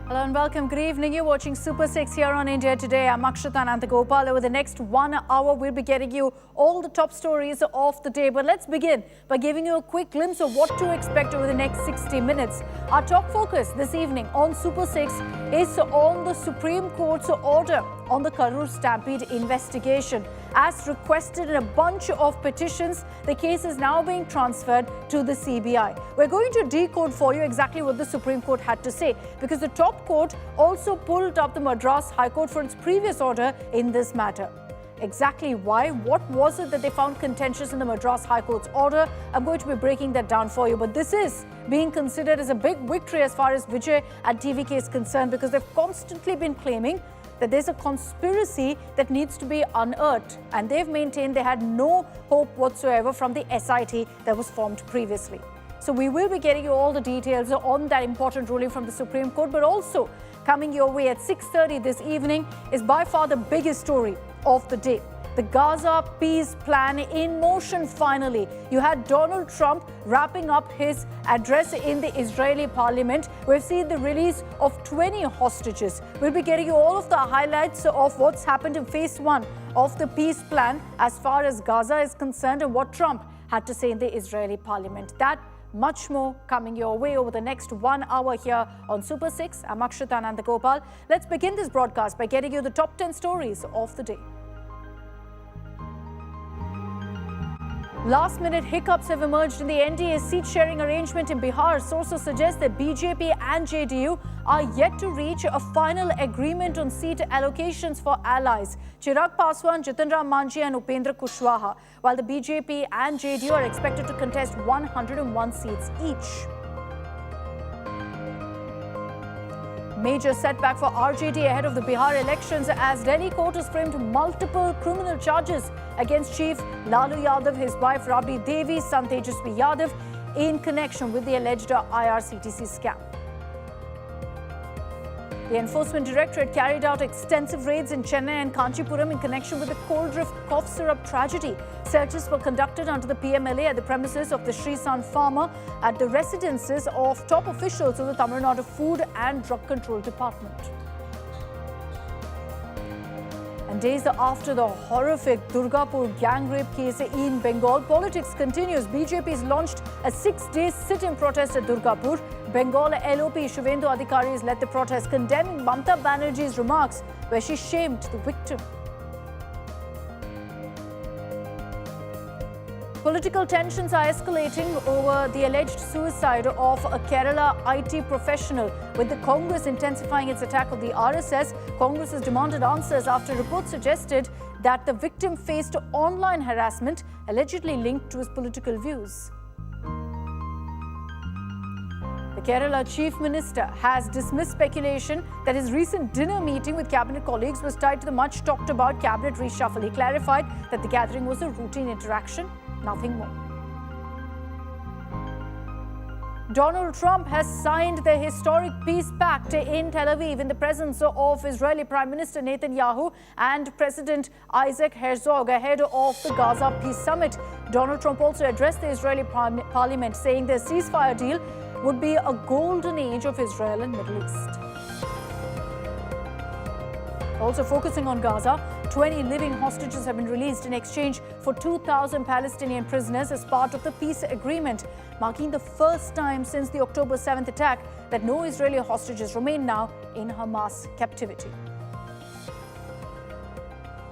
Hello and welcome. Good evening. You're watching Super 6 here on India Today. I'm Akshata Anantagopal. Over the next 1 hour, we'll be getting you all the top stories of the day. But let's begin by giving you a quick glimpse of what to expect over the next 60 minutes. Our top focus this evening on Super 6 is on the Supreme Court's order on the Karur Stampede investigation. As requested in a bunch of petitions, the case is now being transferred to the CBI. We're going to decode for you exactly what the Supreme Court had to say, because the top court also pulled up the Madras High Court for its previous order in this matter. Exactly why? What was it that they found contentious in the Madras High Court's order? I'm going to be breaking that down for you. But this is being considered as a big victory as far as Vijay and DMK is concerned, because they've constantly been claiming that there's a conspiracy that needs to be unearthed. And they've maintained they had no hope whatsoever from the SIT that was formed previously. So we will be getting you all the details on that important ruling from the Supreme Court, but also coming your way at 6:30 this evening is by far the biggest story of the day. The Gaza peace plan in motion finally. You had Donald Trump wrapping up his address in the Israeli parliament. We've seen the release of 20 hostages. We'll be getting you all of the highlights of what's happened in phase 1 of the peace plan as far as Gaza is concerned and what Trump had to say in the Israeli parliament. That much more coming your way over the next 1 hour here on Super 6. I'm Akshata Anantagopal. Let's begin this broadcast by getting you the top 10 stories of the day. Last-minute hiccups have emerged in the NDA seat-sharing arrangement in Bihar. Sources suggest that BJP and JDU are yet to reach a final agreement on seat allocations for allies, Chirag Paswan, Jitan Ram Manjhi and Upendra Kushwaha, while the BJP and JDU are expected to contest 101 seats each. Major setback for RJD ahead of the Bihar elections as Delhi court has framed multiple criminal charges against Chief Lalu Yadav, his wife Rabdi Devi, son Tejasvi Yadav in connection with the alleged IRCTC scam. The Enforcement Directorate carried out extensive raids in Chennai and Kanchipuram in connection with the Coldrift cough syrup tragedy. Searches were conducted under the PMLA at the premises of the Srisan Pharma at the residences of top officials of the Tamil Nadu Food and Drug Control Department. And days after the horrific Durgapur gang rape case in Bengal, politics continues. BJP has launched a 6-day sit-in protest at Durgapur. Bengal LOP Shivendu Adhikari has led the protest, condemning Mamata Banerjee's remarks where she shamed the victim. Political tensions are escalating over the alleged suicide of a Kerala IT professional, with the Congress intensifying its attack on the RSS. Congress has demanded answers after reports suggested that the victim faced online harassment allegedly linked to his political views. The Kerala Chief Minister has dismissed speculation that his recent dinner meeting with cabinet colleagues was tied to the much talked about cabinet reshuffle. He clarified that the gathering was a routine interaction, nothing more. Donald Trump has signed the historic peace pact in Tel Aviv in the presence of Israeli Prime Minister Netanyahu and President Isaac Herzog ahead of the Gaza Peace Summit. Donald Trump also addressed the Israeli parliament, saying the ceasefire deal would be a golden age of Israel and Middle East. Also focusing on Gaza, 20 living hostages have been released in exchange for 2,000 Palestinian prisoners as part of the peace agreement, marking the first time since the October 7th attack that no Israeli hostages remain now in Hamas captivity.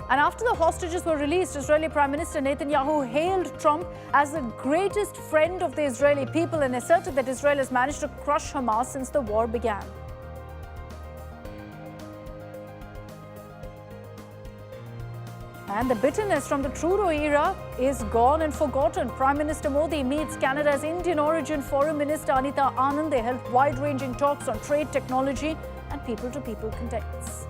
And after the hostages were released, Israeli Prime Minister Netanyahu hailed Trump as the greatest friend of the Israeli people and asserted that Israel has managed to crush Hamas since the war began. And the bitterness from the Trudeau era is gone and forgotten. Prime Minister Modi meets Canada's Indian origin Foreign Minister Anita Anand. They held wide-ranging talks on trade, technology and people-to-people contacts.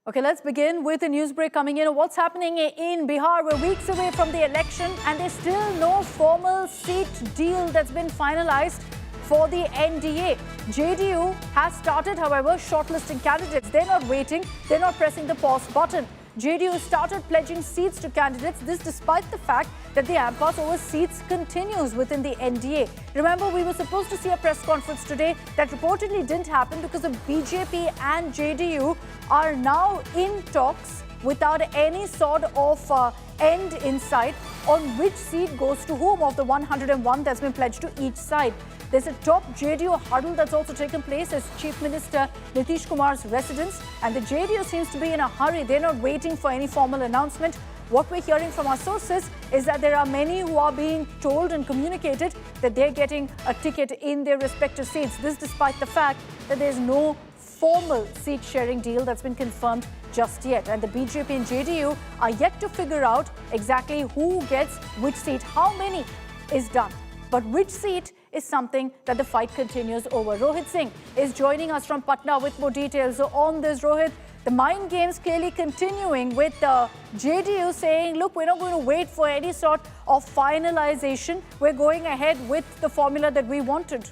Okay, let's begin with a news break coming in. What's happening in Bihar? We're weeks away from the election and there's still no formal seat deal that's been finalized for the NDA. JDU has started, however, shortlisting candidates. They're not waiting. They're not pressing the pause button. JDU started pledging seats to candidates. This despite the fact that the impasse over seats continues within the NDA. Remember, we were supposed to see a press conference today that reportedly didn't happen because of BJP and JDU are now in talks without any sort of end in sight on which seat goes to whom of the 101 that's been pledged to each side. There's a top JDU huddle that's also taken place as Chief Minister Nitish Kumar's residence, and the JDU seems to be in a hurry. They're not waiting for any formal announcement. What we're hearing from our sources is that there are many who are being told and communicated that they're getting a ticket in their respective seats. This despite the fact that there's no formal seat sharing deal that's been confirmed just yet. And the BJP and JDU are yet to figure out exactly who gets which seat. How many is done, but which seat is something that the fight continues over. Rohit Singh is joining us from Patna with more details. So on this, Rohit, the mind games clearly continuing with JDU saying, look, we're not going to wait for any sort of finalization. We're going ahead with the formula that we wanted.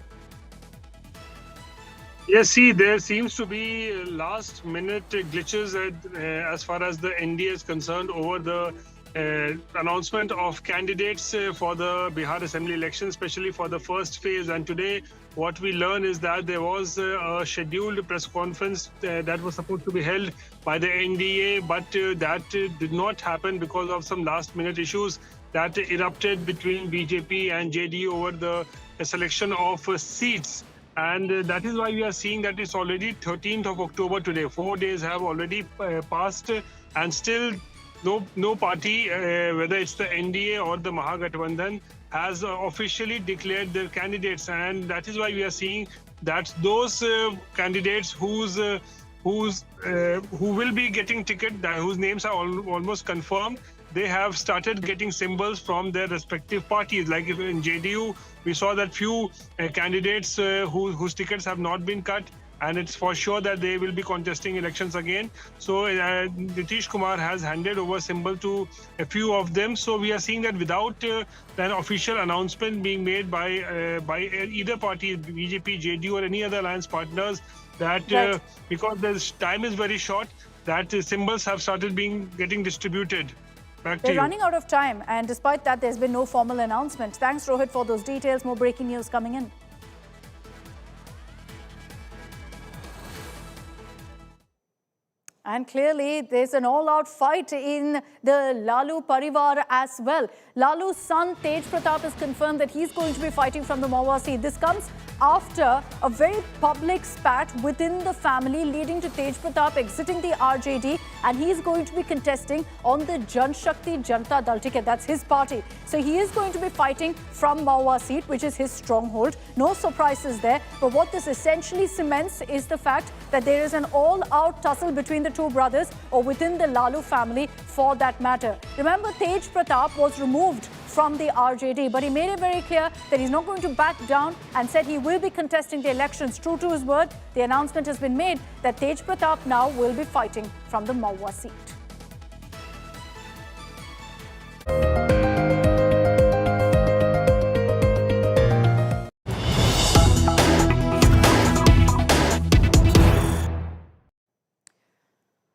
Yes, see, there seems to be last-minute glitches as far as the NDA is concerned over the announcement of candidates for the Bihar Assembly election, especially for the first phase. And today, what we learn is that there was a scheduled press conference that was supposed to be held by the NDA, but that did not happen because of some last-minute issues that erupted between BJP and JDU over the selection of seats. And that is why we are seeing that it's already 13th of October today. 4 days have already passed, and still no party, whether it's the NDA or the Mahagathbandhan, has officially declared their candidates. And that is why we are seeing that those candidates who will be getting ticket, whose names are almost confirmed, they have started getting symbols from their respective parties. Like if in JDU, we saw that few candidates whose tickets have not been cut, and it's for sure that they will be contesting elections again. So Nitish Kumar has handed over symbol to a few of them. So we are seeing that without an official announcement being made by either party, BJP, JDU or any other alliance partners, that right. Because the time is very short, that symbols have started getting distributed. They're running out of time, and despite that, there's been no formal announcement. Thanks, Rohit, for those details. More breaking news coming in. And clearly, there's an all-out fight in the Lalu Parivar as well. Lalu's son, Tej Pratap, has confirmed that he's going to be fighting from the Mahua seat. This comes after a very public spat within the family, leading to Tej Pratap exiting the RJD, and he's going to be contesting on the Jan Shakti Janata Dal ticket. That's his party. So he is going to be fighting from Mahua seat, which is his stronghold. No surprises there. But what this essentially cements is the fact that there is an all-out tussle between the two brothers, or within the Lalu family for that matter. Remember, Tej Pratap was removed from the RJD, but he made it very clear that he's not going to back down and said he will be contesting the elections. True to his word, the announcement has been made that Tej Pratap now will be fighting from the Mahua seat.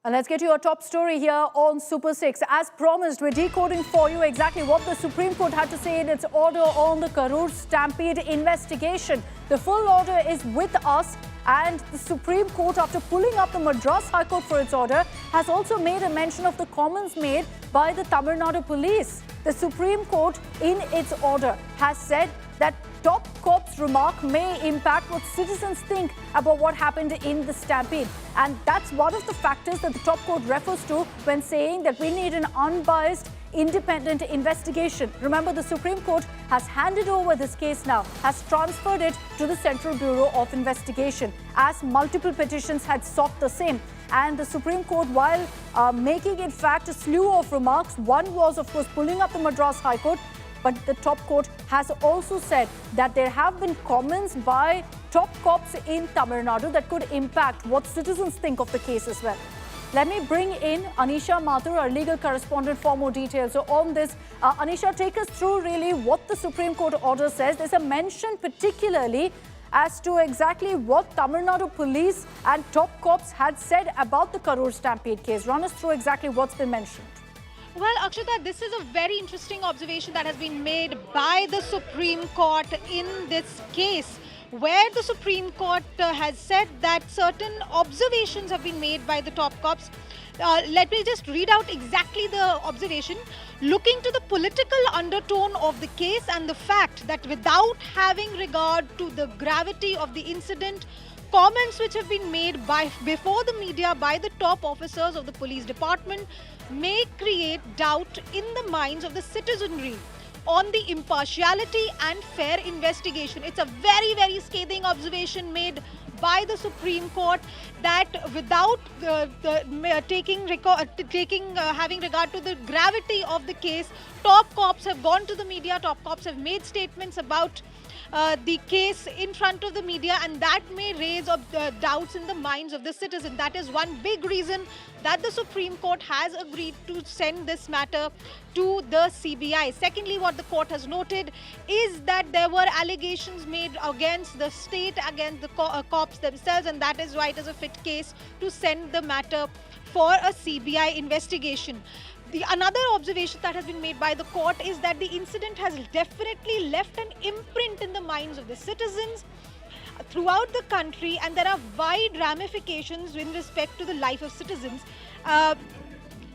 And let's get to your top story here on Super 6. As promised, we're decoding for you exactly what the Supreme Court had to say in its order on the Karur Stampede investigation. The full order is with us, and the Supreme Court, after pulling up the Madras High Court for its order, has also made a mention of the comments made by the Tamil Nadu police. The Supreme Court, in its order, has said that top cop's remark may impact what citizens think about what happened in the stampede. And that's one of the factors that the top court refers to when saying that we need an unbiased, independent investigation. Remember, the Supreme Court has handed over this case now, has transferred it to the Central Bureau of Investigation, as multiple petitions had sought the same. And the Supreme Court, while making in fact a slew of remarks, one was of course pulling up the Madras High Court, but the top court has also said that there have been comments by top cops in Tamil Nadu that could impact what citizens think of the case as well. Let me bring in Anisha Mathur, our legal correspondent, for more details. So on this, Anisha, take us through really what the Supreme Court order says. There's a mention particularly as to exactly what Tamil Nadu police and top cops had said about the Karur Stampede case. Run us through exactly what's been mentioned. Well, Akshata, this is a very interesting observation that has been made by the Supreme Court in this case, where the Supreme Court has said that certain observations have been made by the top cops. Let me just read out exactly the observation. Looking to the political undertone of the case and the fact that without having regard to the gravity of the incident, comments which have been made before the media by the top officers of the police department may create doubt in the minds of the citizenry on the impartiality and fair investigation. It's a very, very scathing observation made by the Supreme Court that without having regard to the gravity of the case, top cops have gone to the media, top cops have made statements about the case in front of the media, and that may raise doubts in the minds of the citizen. That is one big reason that the Supreme Court has agreed to send this matter to the CBI. Secondly, what the court has noted is that there were allegations made against the state, against the cops themselves, and that is why it is a fit case to send the matter for a CBI investigation. Another observation that has been made by the court is that the incident has definitely left an imprint in the minds of the citizens throughout the country, and there are wide ramifications in respect to the life of citizens.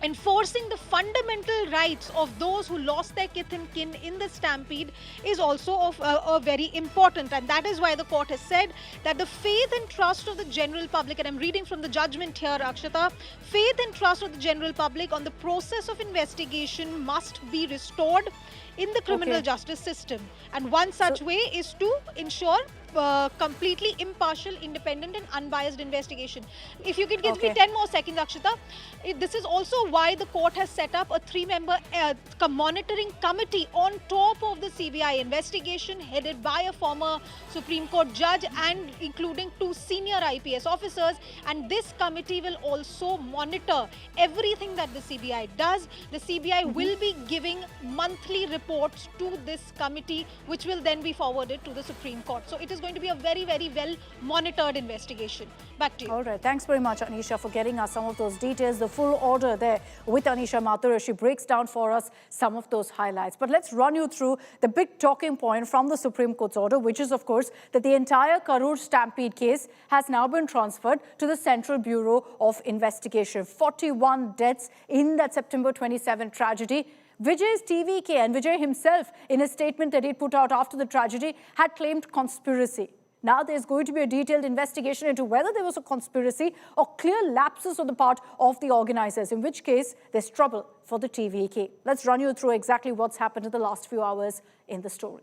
Enforcing the fundamental rights of those who lost their kith and kin in the stampede is also very important, and that is why the court has said that the faith and trust of the general public, and I'm reading from the judgment here, Akshata, faith and trust of the general public on the process of investigation must be restored in the criminal justice system, and one such way is to ensure completely impartial, independent and unbiased investigation. If you could give me 10 more seconds, Akshita. This is also why the court has set up a 3-member monitoring committee on top of the CBI investigation, headed by a former Supreme Court judge and including 2 senior IPS officers, and this committee will also monitor everything that the CBI does. The CBI will be giving monthly reports to this committee, which will then be forwarded to the Supreme Court. So it is going to be a very, very well monitored investigation. Back to you. All right. Thanks very much, Anisha, for getting us some of those details. The full order there with Anisha Mathur. She breaks down for us some of those highlights. But let's run you through the big talking point from the Supreme Court's order, which is, of course, that the entire Karur Stampede case has now been transferred to the Central Bureau of Investigation. 41 deaths in that September 27 tragedy. Vijay's TVK and Vijay himself, in a statement that he put out after the tragedy, had claimed conspiracy. Now there's going to be a detailed investigation into whether there was a conspiracy or clear lapses on the part of the organizers, in which case there's trouble for the TVK. Let's run you through exactly what's happened in the last few hours in the story.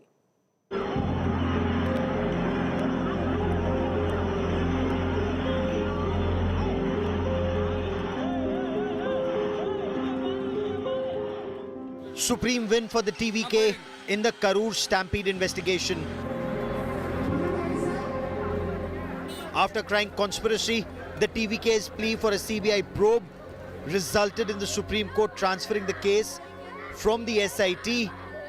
Supreme win for the TVK in the Karur Stampede investigation. After crying conspiracy, the TVK's plea for a CBI probe resulted in the Supreme Court transferring the case from the SIT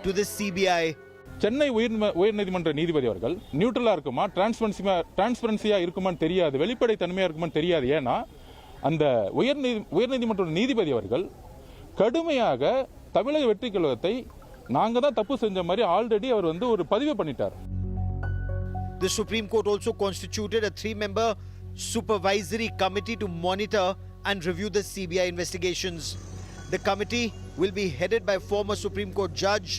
to the CBI. Chennai உயர்நீதிமன்ற நீதிபதி அவர்கள் நியூட்ரலா இருக்குமா, டிரான்ஸ்பரன்சியா இருக்குமான்னு தெரியாது, வெளிப்படை தன்மையா இருக்குமான்னு தெரியாது. ஏன்னா அந்த உயர்நீதிமன்ற நீதிபதி அவர்கள் கடுமையாக தமிழக வெற்றி கழகத்தை நாங்க தான் தப்பு செஞ்ச மாதிரி ஆல்ரெடி அவர் ஒரு பதிவு பண்ணிட்டார். The Supreme Court also constituted a 3-member supervisory committee to monitor and review the CBI investigations. The committee will be headed by former Supreme Court Judge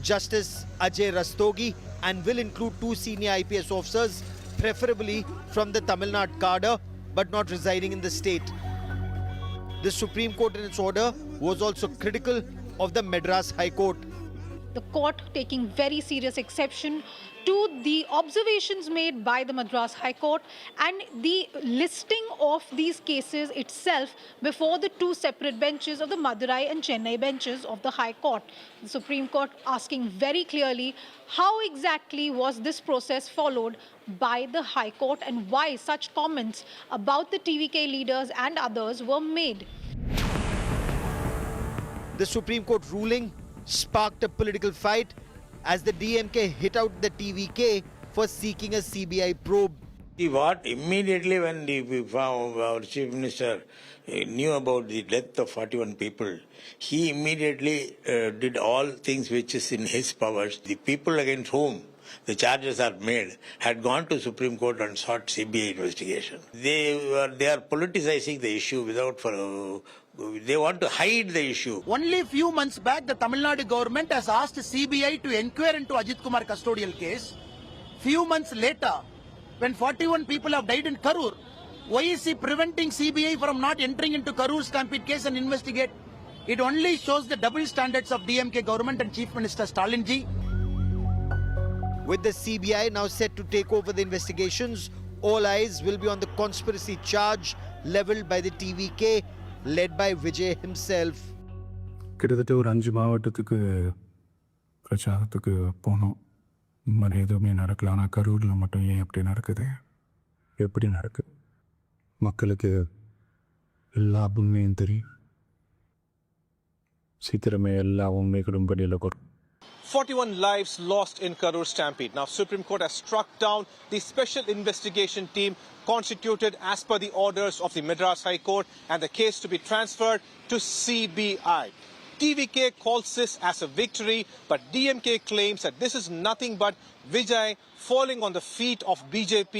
Justice Ajay Rastogi and will include 2 senior IPS officers, preferably from the Tamil Nadu cadre but not residing in the state. The Supreme Court in its order was also critical of the Madras High Court. The court taking very serious exception to the observations made by the Madras High Court and the listing of these cases itself before the 2 separate benches of the Madurai and Chennai benches of the High Court. The Supreme Court asking very clearly how exactly was this process followed by the High Court and why such comments about the TVK leaders and others were made. The Supreme Court ruling sparked a political fight as the DMK hit out the TVK for seeking a CBI probe. What immediately when our Chief Minister knew about the death of 41 people, he immediately did all things which is in his powers. The people against whom the charges are made had gone to Supreme Court and sought CBI investigation. They are politicizing the issue they want to hide the issue. Only a few months back, the Tamil Nadu government has asked CBI to inquire into Ajit Kumar custodial case. Few months later, when 41 people have died in Karur, why is he preventing CBI from not entering into Karur Stampede case and investigate? It only shows the double standards of DMK government and Chief Minister Stalin ji. With the CBI now set to take over the investigations, all eyes will be on the conspiracy charge leveled by the TVK, led by Vijay himself. கிட்டத்தட்ட ஒரு 5 மாவட்டத்துக்கு பிரச்சாரத்துக்கு போனோம். மாதிரி எதுவுமே நடக்கல. ஆனால் கரூரில் மட்டும் ஏன் அப்படி நடக்குது? எப்படி நடக்குது? மக்களுக்கு எல்லா உண்மையும் தெரியும். சீக்கிரமே எல்லா உண்மைகளும் வெளியில் வரும். 41 lives lost in Karur Stampede. Now, Supreme Court has struck down the special investigation team constituted as per the orders of the Madras High Court and the case to be transferred to CBI. TVK calls this as a victory, but DMK claims that this is nothing but Vijay falling on the feet of BJP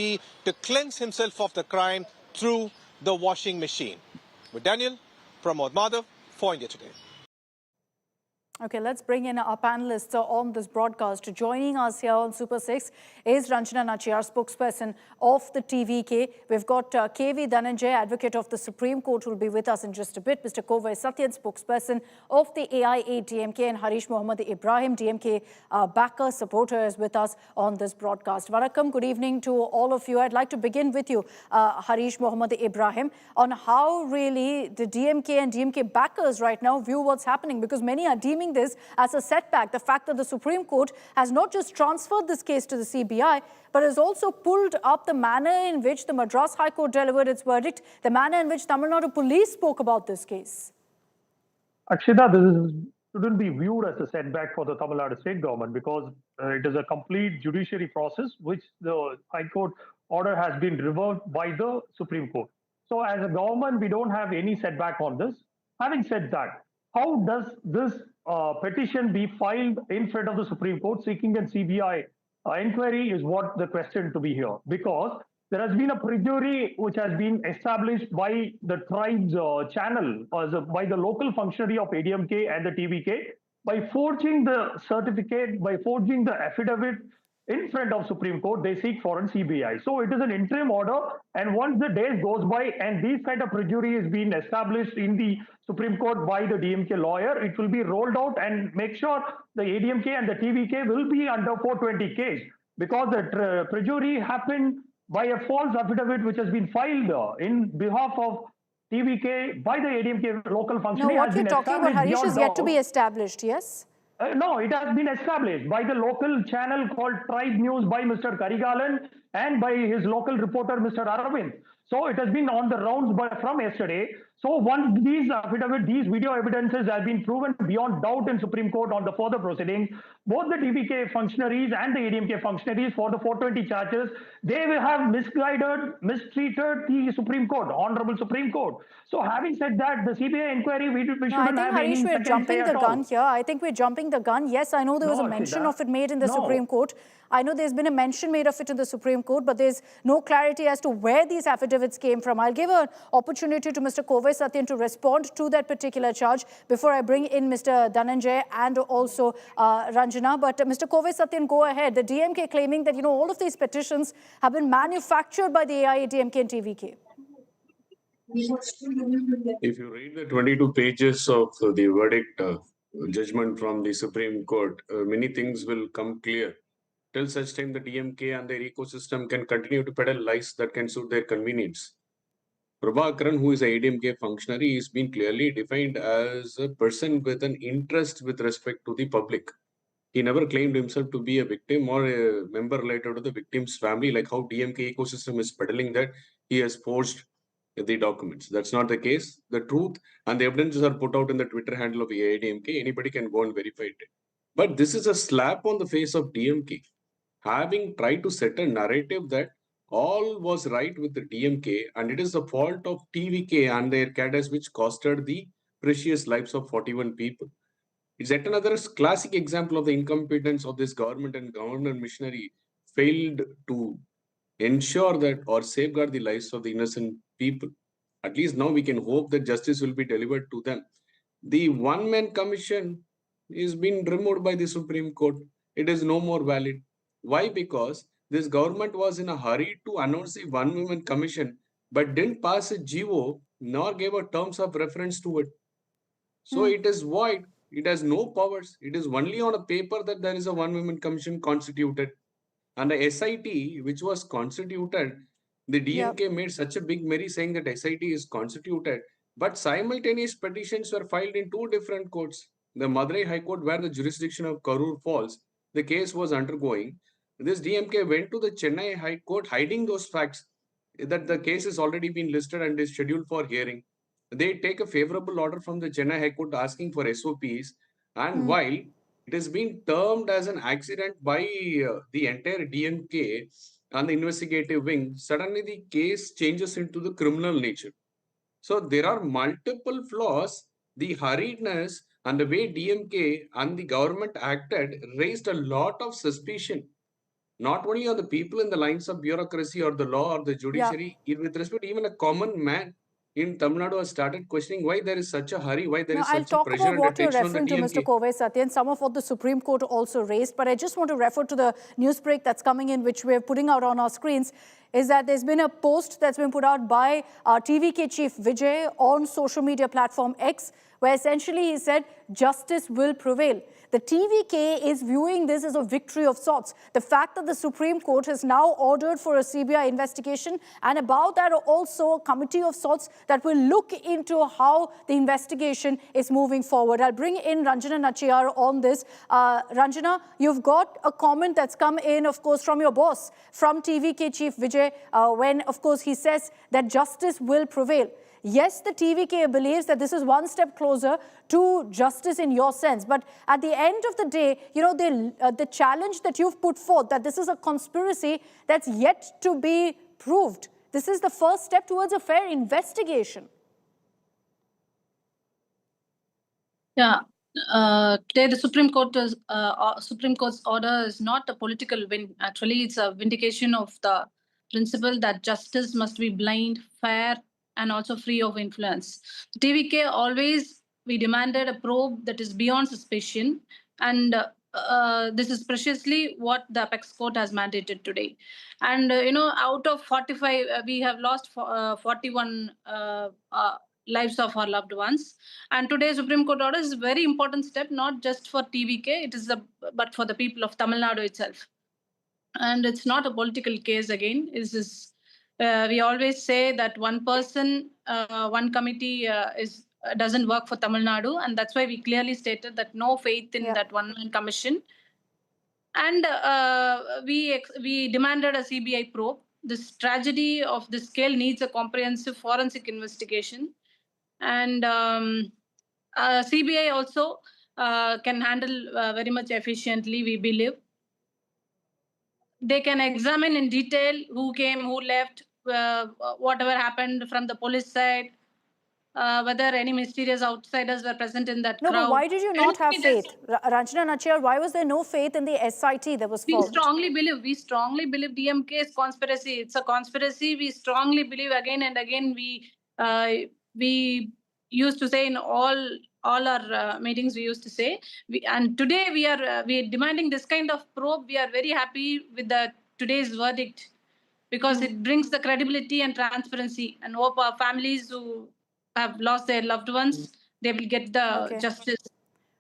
to cleanse himself of the crime through the washing machine. With Daniel, Pramod Madhav for India Today. Okay, let's bring in our panelists on this broadcast. Joining us here on Super 6 is Ranjana Nachiyar, spokesperson of the TVK. We've got KV Dhananjay, advocate of the Supreme Court, who will be with us in just a bit. Mr. Kovai Sathiyan, spokesperson of the AIADMK, and Harish Mohammed Ibrahim, DMK backer, supporter, is with us on this broadcast. Vanakkam, good evening to all of you. I'd like to begin with you, Harish Mohammed Ibrahim, on how really the DMK and DMK backers right now view what's happening, because many are deeming this as a setback. The fact that the Supreme Court has not just transferred this case to the CBI, but has also pulled up the manner in which the Madras High Court delivered its verdict, the manner in which Tamil Nadu police spoke about this case. Akshita, this shouldn't be viewed as a setback for the Tamil Nadu state government, because it is a complete judiciary process which the High Court order has been reversed by the Supreme Court. So as a government, we don't have any setback on this. Having said that, how does this petition be filed in front of the Supreme Court seeking a CBI inquiry is what the question to be here, because there has been a perjury which has been established by the tribe's channel, by the local functionary of ADMK and the TVK, by forging the certificate, by forging the affidavit in front of Supreme Court. They seek for a CBI. So it is an interim order, and once the days goes by and these kind of perjury is being established in the Supreme Court by the DMK lawyer, it will be rolled out and make sure the ADMK and the TVK will be under 420 case, because the perjury happened by a false affidavit which has been filed in behalf of TVK by the ADMK local No, functionary. what you're talking about, Harish, is yet to be established, yes? No, it has been established by the local channel called Tribe News by Mr. Karigalan and by his local reporter, Mr. Aravind. So it has been on the rounds from yesterday. So once these video evidences have been proven beyond doubt in Supreme Court on the further proceedings, both the TVK functionaries and the ADMK functionaries for the 420 charges, they will have mistreated the Supreme Court, Honorable Supreme Court. So having said that, the CBI inquiry, we shouldn't have any Harish, we're second jumping say the at gun all. here. I think we're jumping the gun. Yes, I know there was No, a mention Akshita. of it made in the No. Supreme Court. I know there's been a mention made of it in the Supreme Court, but there's no clarity as to where these affidavits came from. I'll give an opportunity to Mr. Kovai Sathiyan to respond to that particular charge before I bring in Mr. Dhananjay and also Ranjana. But Mr. Kovai Sathiyan, go ahead. The DMK claiming that, all of these petitions have been manufactured by the AIADMK and TVK. If you read the 22 pages of the verdict judgment from the Supreme Court, many things will come clear. Till such time, the DMK and their ecosystem can continue to peddle lies that can suit their convenience. Prabhakaran, who is a ADMK functionary, is being clearly defined as a person with an interest with respect to the public. He never claimed himself to be a victim or a member related to the victim's family, like how DMK ecosystem is peddling that he has forged the documents. That's not the case. The truth and the evidences are put out in the Twitter handle of AIADMK. Anybody can go and verify it. But this is a slap on the face of DMK. having tried to set a narrative that all was right with the DMK and it is the fault of TVK and their cadres which costed the precious lives of 41 people. It's yet another classic example of the incompetence of this government and government machinery failed to ensure that or safeguard the lives of the innocent people. At least now we can hope that justice will be delivered to them. The one-man commission is being removed by the Supreme Court. It is no more valid. Why? Because this government was in a hurry to announce the one-woman commission, but didn't pass a GO nor gave a terms of reference to it. So it is void. It has no powers. It is only on a paper that there is a one-woman commission constituted. And the SIT, which was constituted, the DMK made such a big merry saying that SIT is constituted, but simultaneous petitions were filed in two different courts. The Madurai High Court, where the jurisdiction of Karur falls, the case was undergoing. This DMK went to the Chennai High Court hiding those facts that the case has already been listed and is scheduled for hearing. They take a favorable order from the Chennai High Court asking for SOPs, and while it has been termed as an accident by the entire DMK and the investigative wing, suddenly the case changes into the criminal nature. So there are multiple flaws. The hurriedness and the way DMK and the government acted raised a lot of suspicion, not only on the people in the lines of bureaucracy or the law or the judiciary, with respect, even a common man in Tamil Nadu has started questioning why there is such a hurry, why there is I'll such a talk pressure about and what you're attention on the referring to, DMK. Mr. Kovai Sathiyan, some of what the Supreme Court also raised, but I just want to refer to the news break that's coming in, which we're putting out on our screens, is that there's been a post that's been put out by TVK chief Vijay on social media platform X, where essentially he said, justice will prevail. The TVK is viewing this as a victory of sorts. The fact that the Supreme Court has now ordered for a CBI investigation, and about that also a committee of sorts that will look into how the investigation is moving forward. I'll bring in Ranjana Nachiyar on this. Ranjana, you've got a comment that's come in, of course, from your boss, from TVK chief Vijay, when, of course, he says that justice will prevail. Yes, the TVK believes that this is one step closer to justice in your sense. But at the end of the day, you know, the challenge that you've put forth, that this is a conspiracy that's yet to be proved. This is the first step towards a fair investigation. Yeah. Today, the Supreme Court's order is not a political win. Actually, it's a vindication of the principle that justice must be blind, fair, and also free of influence. TVK always, we demanded a probe that is beyond suspicion, and this is preciously what the Apex Court has mandated today. And, you know, out of 45, we have lost 41 lives of our loved ones. And today's Supreme Court order is a very important step, not just for TVK, it is but for the people of Tamil Nadu itself. And it's not a political case again. We always say that one person, one committee doesn't work for Tamil Nadu, and that's why we clearly stated that no faith in that one-man commission. And we demanded a CBI probe. This tragedy of this scale needs a comprehensive forensic investigation. And CBI also can handle very much efficiently, we believe. They can examine in detail who came, who left, whatever happened from the police side, whether any mysterious outsiders were present in that crowd. No, but why did you not have faith? Ranjana Nachiyar, why was there no faith in the SIT that was formed? We strongly believe DMK's conspiracy. It's a conspiracy. We strongly believe again and again. We used to say in all our meetings, we used to say, and today we are demanding this kind of probe. We are very happy with today's verdict, because it brings the credibility and transparency, and hope our families who have lost their loved ones, they will get the justice.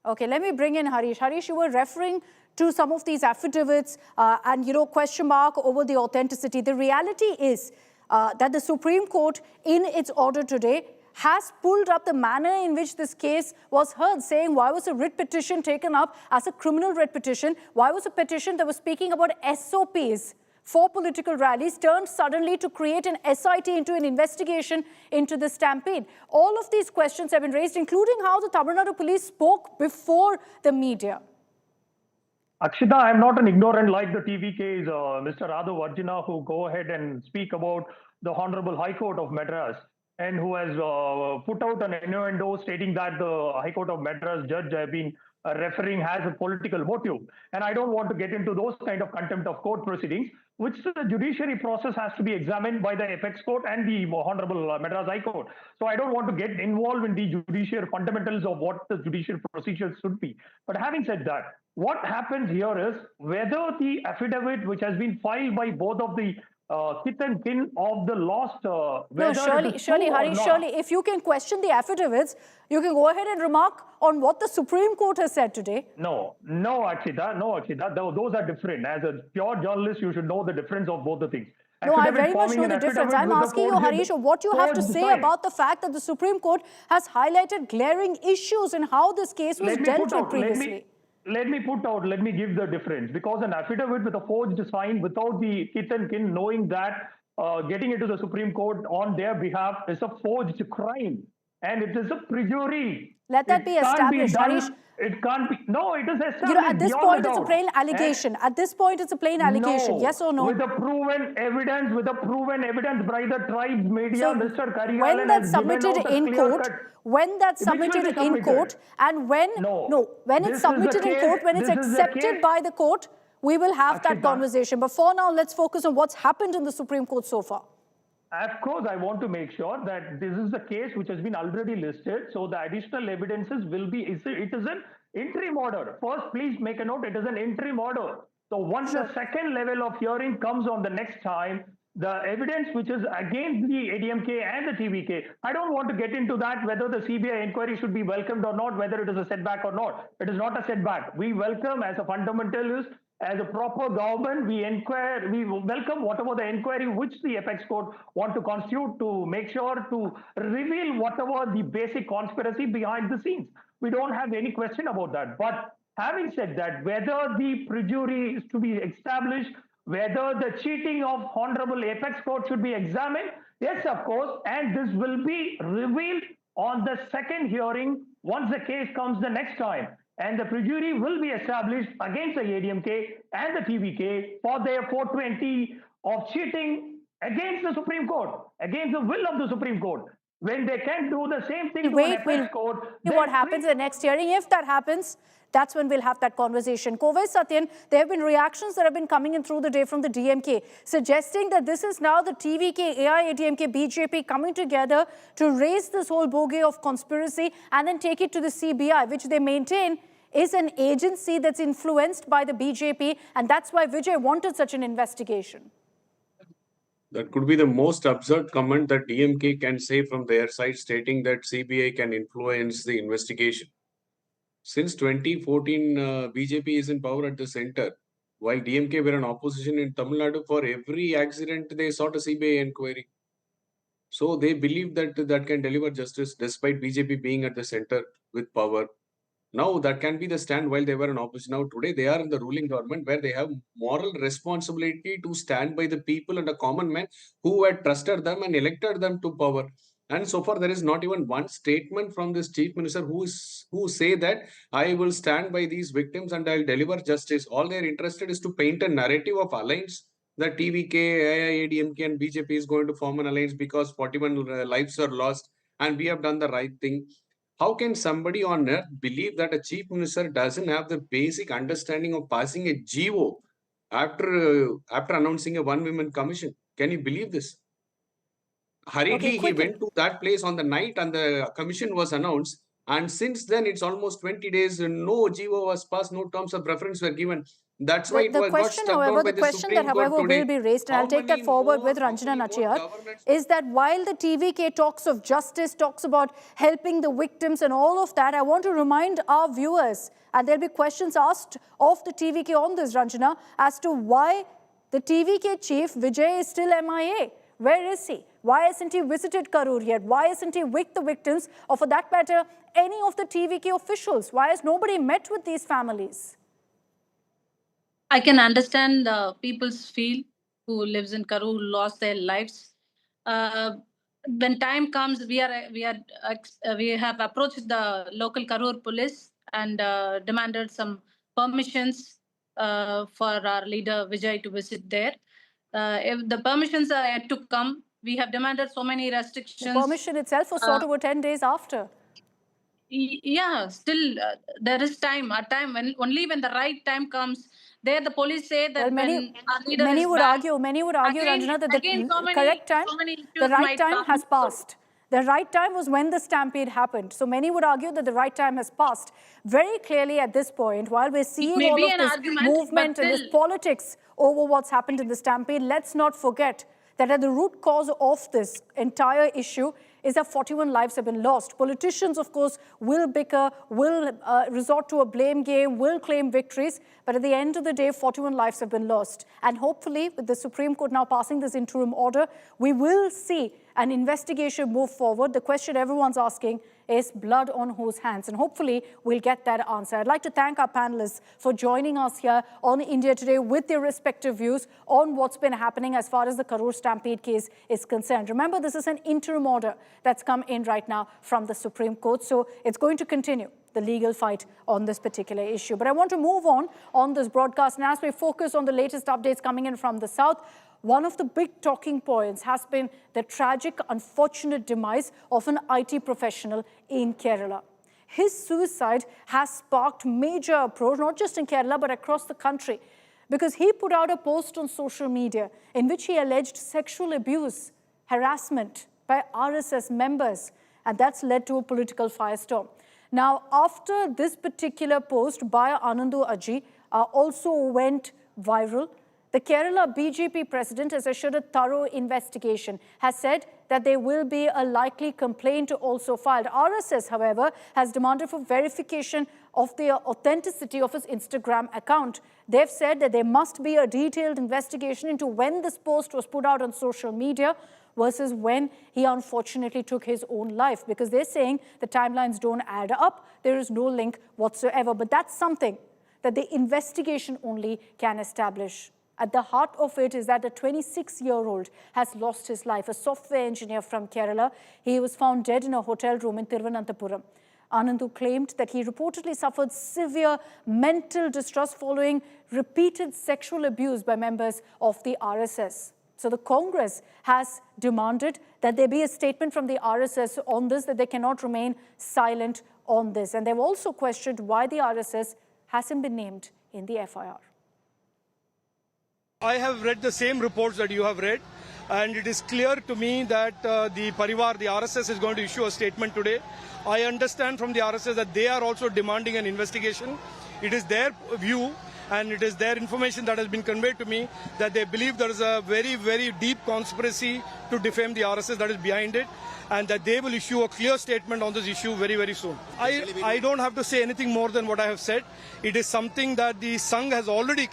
Okay, let me bring in Harish. Harish, you were referring to some of these affidavits and, you know, question mark over the authenticity. The reality is that the Supreme Court, in its order today, has pulled up the manner in which this case was heard, saying why was a writ petition taken up as a criminal writ petition? Why was a petition that was speaking about SOPs for political rallies turned suddenly to create an SIT into an investigation into the stampede? All of these questions have been raised, including how the Tamil Nadu police spoke before the media. Akshita, I'm not an ignorant like the TVK's Mr. Radu Arjuna, who go ahead and speak about the Honorable High Court of Madras and who has put out an innuendo stating that the High Court of Madras judge have been referring has a political motive. And I don't want to get into those kind of contempt of court proceedings, which the judiciary process has to be examined by the apex court and the Honorable Madras High Court. So I don't want to get involved in the judiciary fundamentals of what the judicial procedures should be. But having said that, what happens here is whether the affidavit which has been filed by both of the kith and kin of the lost, No, whether surely, Harish, surely, if you can question the affidavits, you can go ahead and remark on what the Supreme Court has said today. No, Akshita, those are different. As a pure journalist, you should know the difference of both the things. No, I Affidavit very much forming know an the difference. affidavit I'm with the asking you, court Harish, what you have to court say decide. about the fact that the Supreme Court has highlighted glaring issues in how this case was dealt with previously. Let me give the difference, because an affidavit with a forged sign without the kith and kin knowing that getting into the Supreme Court on their behalf is a forged crime and it is a perjury. Let that be established, Harish. It can't be. No, it is established. You know, at this beyond point, a it's a doubt. plain allegation. At this point, it's a plain allegation. Yes or no? With the proven evidence by the tribes media, So Mr. Karigalan when that's has submitted given out a in clear court, cut. when that's Which will be submitted in submitted? court, and when when This it's is the submitted in case- court, when it's this is the accepted case- by the court, we will have that Akshita. conversation. But for now, let's focus on what's happened in the Supreme Court so far. Of course, I want to make sure that this is the case which has been already listed. So the additional evidences will be, it is an interim order. First, please make a note, it is an interim order. So once the second level of hearing comes on the next time, the evidence which is against the ADMK and the TVK, I don't want to get into that, whether the CBI inquiry should be welcomed or not, whether it is a setback or not. It is not a setback. We welcome as a fundamentalist, as a proper government, we welcome whatever the inquiry which the apex court want to constitute to make sure to reveal whatever the basic conspiracy behind the scenes. We don't have any question about that. But having said that, whether the perjury is to be established, whether the cheating of Honorable Apex Court should be examined, yes, of course, and this will be revealed on the second hearing once the case comes the next time. And the perjury will be established against the ADMK and the TVK for their 420 of cheating against the Supreme Court, against the will of the Supreme Court. When they can do the same thing to an apex court, See what happens in the next hearing. If that happens, that's when we'll have that conversation. Kovai Sathiyan, there have been reactions that have been coming in through the day from the DMK, suggesting that this is now the TVK, AIADMK, BJP coming together to raise this whole bogey of conspiracy and then take it to the CBI, which they maintain is an agency that's influenced by the BJP, and that's why Vijay wanted such an investigation. That could be the most absurd comment that DMK can say from their side, stating that CBI can influence the investigation. Since 2014, BJP is in power at the center, while DMK were in opposition in Tamil Nadu. For every accident, they sought a CBI inquiry. So they believe that that can deliver justice despite BJP being at the center with power. Now that can be the stand while they were in opposition. Now today they are in the ruling government, where they have moral responsibility to stand by the people and the common man who had trusted them and elected them to power. And so far there is not even one statement from this chief minister who say that I will stand by these victims and I'll deliver justice. All they are interested is to paint a narrative of alliance that TVK, AIADMK and BJP is going to form an alliance because 41 lives are lost and we have done the right thing. How can somebody on earth believe that a chief minister doesn't have the basic understanding of passing a GO after announcing a one-woman commission? Can you believe this? Hurriedly, he went to that place on the night and the commission was announced. And since then, it's almost 20 days, no GO was passed, no terms of reference were given. That's why the question, however, the question that, however, will be raised, and I'll take that forward with Ranjana Nachiyar, is that while the TVK talks of justice, talks about helping the victims and all of that, I want to remind our viewers, and there'll be questions asked of the TVK on this, Ranjana, as to why the TVK chief, Vijay, is still MIA. Where is he? Why hasn't he visited Karur yet? Why hasn't he with the victims, or for that matter, any of the TVK officials? Why has nobody met with these families? I can understand the people's feel who lives in Karur, who lost their lives. When time comes, we have approached the local Karur police and demanded some permissions for our leader Vijay to visit there. If the permissions are yet to come, we have demanded so many restrictions. The permission itself was sought over 10 days after. Yeah, still there is time. A time when only when the right time comes. There, the police say that Well, when our leader many is would back, argue, again, Ranjana, that again, the correct time, the right time has passed. The right time was when the stampede happened. So many would argue that the right time has passed. Very clearly at this point, while we're seeing all of this movement and this politics over what's happened in the stampede, let's not forget that at the root cause of this entire issue is that 41 lives have been lost. Politicians, of course, will bicker, will resort to a blame game, will claim victories, but at the end of the day, 41 lives have been lost. And hopefully, with the Supreme Court now passing this interim order, we will see an investigation move forward. The question everyone's asking is blood on whose hands? And hopefully, we'll get that answer. I'd like to thank our panelists for joining us here on India Today with their respective views on what's been happening as far as the Karur Stampede case is concerned. Remember, this is an interim order that's come in right now from the Supreme Court, so it's going to continue the legal fight on this particular issue. But I want to move on this broadcast, and as we focus on the latest updates coming in from the south, one of the big talking points has been the tragic, unfortunate demise of an IT professional in Kerala. His suicide has sparked major approach, not just in Kerala, but across the country, because he put out a post on social media in which he alleged sexual abuse, harassment by RSS members, and that's led to a political firestorm. Now, after this particular post by Anandu Aji also went viral, the Kerala BJP president has assured a thorough investigation, has said that there will be a likely complaint also filed. RSS, however, has demanded for verification of the authenticity of his Instagram account. They've said that there must be a detailed investigation into when this post was put out on social media versus when he unfortunately took his own life, because they're saying the timelines don't add up. There is no link whatsoever. But that's something that the investigation only can establish. At the heart of it is that a 26-year-old has lost his life, a software engineer from Kerala. He was found dead in a hotel room in Thiruvananthapuram. Anandu claimed that he reportedly suffered severe mental distress following repeated sexual abuse by members of the RSS. So the Congress has demanded that there be a statement from the RSS on this, that they cannot remain silent on this. And they've also questioned why the RSS hasn't been named in the FIR. I have read the same reports that you have read, and it is clear to me that the Parivar, the RSS, is going to issue a statement today. I understand from the RSS that they are also demanding an investigation. It is their view and it is their information that has been conveyed to me that they believe there is a very, very deep conspiracy to defame the RSS that is behind it, and that they will issue a clear statement on this issue very, very soon. I don't have to say anything more than what I have said. It is something that the Sangh has already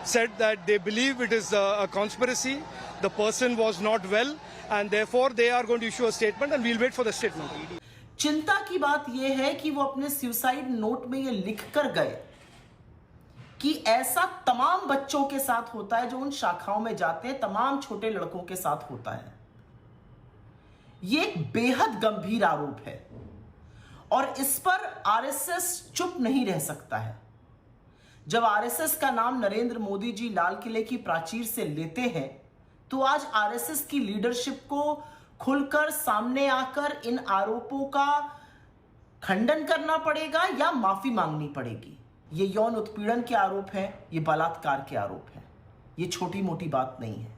said, that they believe it is a conspiracy. The person was not well, and therefore they are going to issue a statement, and we'll wait for the statement. चिंता की बात यह है कि वो अपने suicide note में ये लिख कर गए कि ऐसा तमाम बच्चों के साथ होता है जो उन शाखाओं में जाते हैं, तमाम छोटे लड़कों के साथ होता है। ये एक बेहद गंभीर आरोप है और इस पर आरएसएस चुप नहीं रह सकता है। जब आरएसएस का नाम नरेंद्र मोदी जी लाल किले की प्राचीर से लेते हैं, तो आज आरएसएस की लीडरशिप को खुलकर सामने आकर इन आरोपों का खंडन करना पड़ेगा या माफी मांगनी पड़ेगी। ये यौन उत्पीड़न के आरोप है, ये बलात्कार के आरोप है, ये छोटी मोटी बात नहीं है।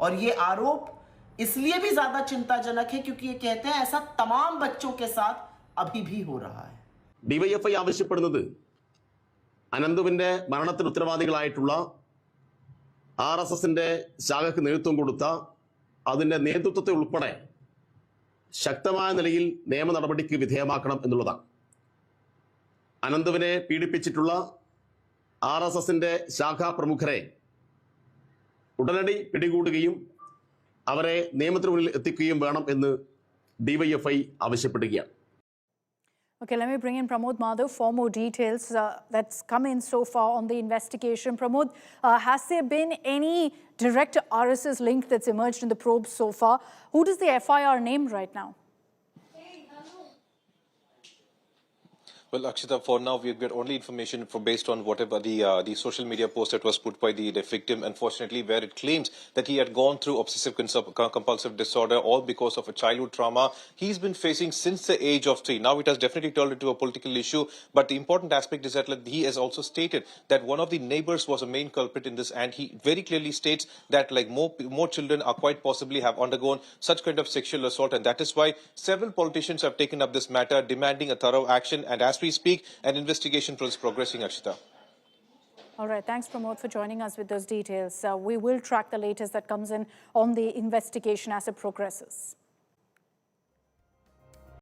और ये आरोप इसलिए भी ज्यादा चिंताजनक है क्योंकि ये कहते हैं ऐसा तमाम बच्चों के साथ अभी भी हो रहा है। ഡിവൈഎഫ്ഐ ആവശ്യപ്പെടുന്നത് അനന്തുവിന്റെ മരണത്തിന് ഉത്തരവാദികളായിട്ടുള്ള ആർഎസ്എസിന്റെ ശാഖയ്ക്ക് നേതൃത്വം കൊടുത്ത അതിന്റെ നേതൃത്വത്തെ ഉൾപ്പെടെ ശക്തമായ നിലയിൽ നിയമ നടപടിക്ക് വിധേയമാക്കണം എന്നുള്ളതാണ്. അനന്തുവിനെ പീഡിപ്പിച്ചിട്ടുള്ള ആർഎസ്എസിന്റെ ശാഖാ പ്രമുഖരെ ഉടനടി പിടികൂടുകയും അവരെ നിയമത്തിന് മുന്നിൽ എത്തിക്കുകയും വേണം എന്ന് ഡിവൈഎഫ്ഐ ആവശ്യപ്പെടുകയാണ്. Okay, let me bring in Pramod Madhav for more details that's come in so far on the investigation. Pramod, has there been any direct RSS link that's emerged in the probe so far? Who does the FIR name right now? Well, Akshita, for now, we've got only information based on whatever the social media post that was put by the victim, unfortunately, where it claims that he had gone through obsessive compulsive disorder, all because of a childhood trauma he's been facing since the age of 3. Now, it has definitely turned into a political issue, but the important aspect is that he has also stated that one of the neighbors was a main culprit in this, and he very clearly states that more children are quite possibly have undergone such kind of sexual assault, and that is why several politicians have taken up this matter, demanding a thorough action, and as we speak, an investigation is progressing, Akshita. All right. Thanks, Pramod, for joining us with those details. We will track the latest that comes in on the investigation as it progresses.